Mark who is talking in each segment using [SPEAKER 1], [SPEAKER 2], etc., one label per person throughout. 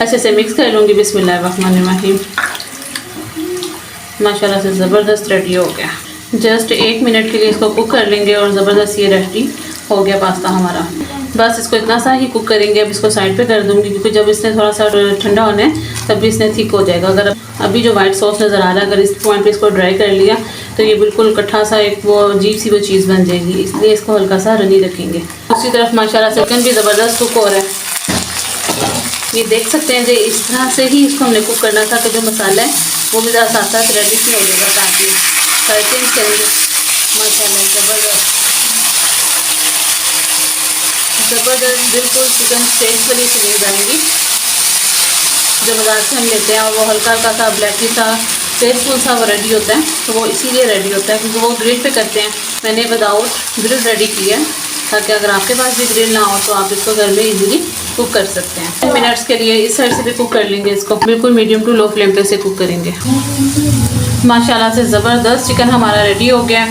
[SPEAKER 1] अच्छे से मिक्स कर लूँगी। बिस्मिल्लाहिर्रहमानिर्रहीम। माशाल्लाह से ज़बरदस्त रेडी हो गया। जस्ट 1 मिनट के लिए इसको कुक कर लेंगे और ज़बरदस्त ये रेडी हो गया पास्ता हमारा। बस इसको इतना सा ही कुक करेंगे। अब इसको साइड पे कर दूँगी क्योंकि जब इसने थोड़ा सा ठंडा होना है तब भी इसने थिक हो जाएगा। अगर अभी जो वाइट सॉस नज़र आ रहा है, अगर इस पॉइंट पे इसको ड्राई कर लिया तो ये बिल्कुल इकट्ठा सा एक वो अजीब सी वो चीज़ बन जाएगी, इसलिए इसको हल्का सा रनी रखेंगे। दूसरी तरफ माशाल्लाह से चिकन भी ज़बरदस्त कुक हो रहा है। ये देख सकते हैं जो इस तरह से ही इसको हमने कुक करना था कि जो मसाला है वो भी ज़रा साथ साथ रेडी नहीं हो जाएगा। ताकि चेंज करेंगे। माशाल्लाह ज़बरदस्त बिल्कुल चिकन स्टेक वाली चीज़ आएंगी जो बाजार से हम लेते हैं, और वो हल्का हल्का सा ब्लैकी सा टेस्टफुल सा वो रेडी होता है। तो वो इसीलिए रेडी होता है क्योंकि वो ग्रिल पे करते हैं। मैंने विदाउट ग्रिल रेडी किया है ताकि अगर आपके पास भी ग्रिल ना हो तो आप इसको घर में इजीली कुक कर सकते हैं। 10 मिनट्स के लिए इस साइड से भी कुक कर लेंगे। इसको बिल्कुल मीडियम टू लो फ्लेम पे से कुक करेंगे। माशाल्लाह से ज़बरदस्त चिकन हमारा रेडी हो गया।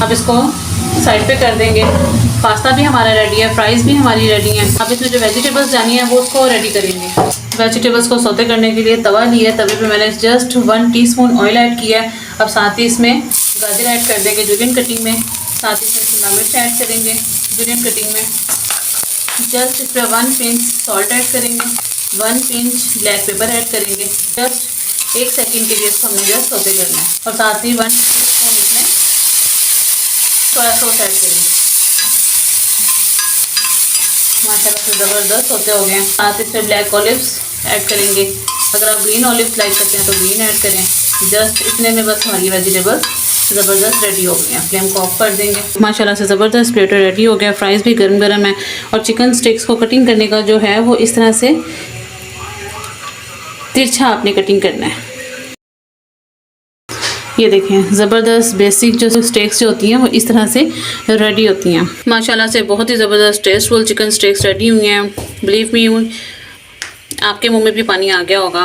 [SPEAKER 1] अब इसको साइड पे कर देंगे। पास्ता भी हमारा रेडी है, फ्राइज़ भी हमारी रेडी हैं। अब इसमें जो वेजिटेबल्स जानी है वो उसको रेडी करेंगे। वेजिटेबल्स को सौते करने के लिए तवा लिया है। तवे पे मैंने जस्ट 1 टीस्पून ऑयल ऐड किया है। अब साथ ही इसमें गाजर ऐड कर देंगे जूलियन कटिंग में। साथ ही इसमें शिमला मिर्च ऐड करेंगे जूलियन कटिंग में। जस्ट इस पर 1 पिंच सॉल्ट ऐड करेंगे, 1 पिंच ब्लैक पेपर ऐड करेंगे। जस्ट 1 सेकंड के लिए इसको हमने जस्ट सौते करना है। और साथ ही 1 टीस्पून इसमें सोया सॉस ऐड करेंगे। माशाल्लाह से ज़बरदस्त होते हो गए हैं। साथ इसमें ब्लैक ऑलिव्स ऐड करेंगे। अगर आप ग्रीन ऑलिव्स लाइक करते हैं तो ग्रीन ऐड करें। जस्ट इतने में बस हमारी वेजिटेबल्स ज़बरदस्त रेडी हो गई हैं। फ्लेम को ऑफ कर देंगे। माशाल्लाह से ज़बरदस्त प्लेटर रेडी हो गया। फ्राइज़ भी गरम गरम है। और चिकन स्टिक्स को कटिंग करने का जो है वो इस तरह से तिरछा आपने कटिंग करना है। ये देखें ज़बरदस्त बेसिक जो स्टेक्स जो होती हैं वो इस तरह से रेडी होती हैं। माशाल्लाह से बहुत ही ज़बरदस्त टेस्टफुल चिकन स्टेक्स रेडी हुई हैं। बिलीव मी, आपके मुंह में भी पानी आ गया होगा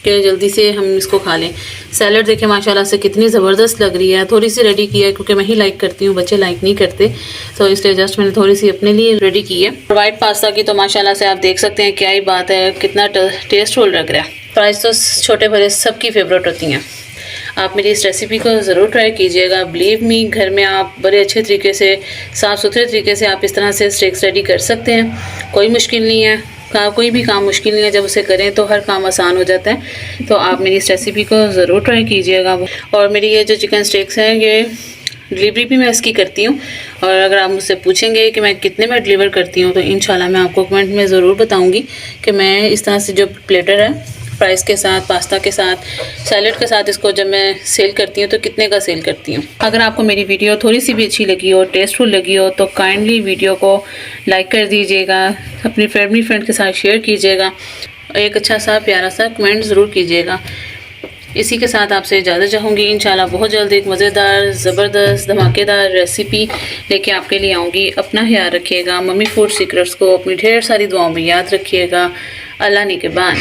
[SPEAKER 1] कि जल्दी से हम इसको खा लें। सैलड देखें माशाल्लाह से कितनी ज़बरदस्त लग रही है। थोड़ी सी रेडी की है क्योंकि मैं ही लाइक करती हूँ, बच्चे लाइक नहीं करते, तो इसलिए जस्ट मैंने थोड़ी सी अपने लिए रेडी की है। वाइट पास्ता की तो माशाल्लाह से आप देख सकते हैं क्या ही बात है, कितना टेस्टफुल लग रहा है। प्राइस तो छोटे बड़े सबकी फेवरेट होती हैं। आप मेरी इस रेसिपी को ज़रूर ट्राई कीजिएगा। बिलीव मी, घर में आप बड़े अच्छे तरीके से, साफ़ सुथरे तरीके से आप इस तरह से स्टेक्स रेडी कर सकते हैं। कोई मुश्किल नहीं है, कोई भी काम मुश्किल नहीं है। जब उसे करें तो हर काम आसान हो जाता है। तो आप मेरी इस रेसिपी को ज़रूर ट्राई कीजिएगा। और मेरी ये जो चिकन स्टेक्स हैं ये डिलीवरी भी मैं इसकी करती हूँ। और अगर आप मुझसे पूछेंगे कि मैं कितने में डिलीवर करती हूँ तो इंशाल्लाह मैं आपको कमेंट में ज़रूर बताऊँगी कि मैं इस तरह से जो प्लेटर है फ्राइज़ के साथ, पास्ता के साथ, सैलड के साथ, इसको जब मैं सेल करती हूँ तो कितने का सेल करती हूँ। अगर आपको मेरी वीडियो थोड़ी सी भी अच्छी लगी हो, टेस्टफुल लगी हो, तो काइंडली वीडियो को लाइक कर दीजिएगा, अपनी फैमिली फ्रेंड के साथ शेयर कीजिएगा, एक अच्छा सा प्यारा सा कमेंट ज़रूर कीजिएगा। इसी के साथ आपसे इजाज़त चाहूँगी। इंशाल्लाह बहुत जल्द एक मज़ेदार, ज़बरदस्त, धमाकेदार रेसिपी लेके आपके लिए आऊँगी। अपना ख्याल रखिएगा। मम्मी फूड सीक्रेट्स को अपनी ढेर सारी दुआओं में याद रखिएगा। अल्लाह निगहबान।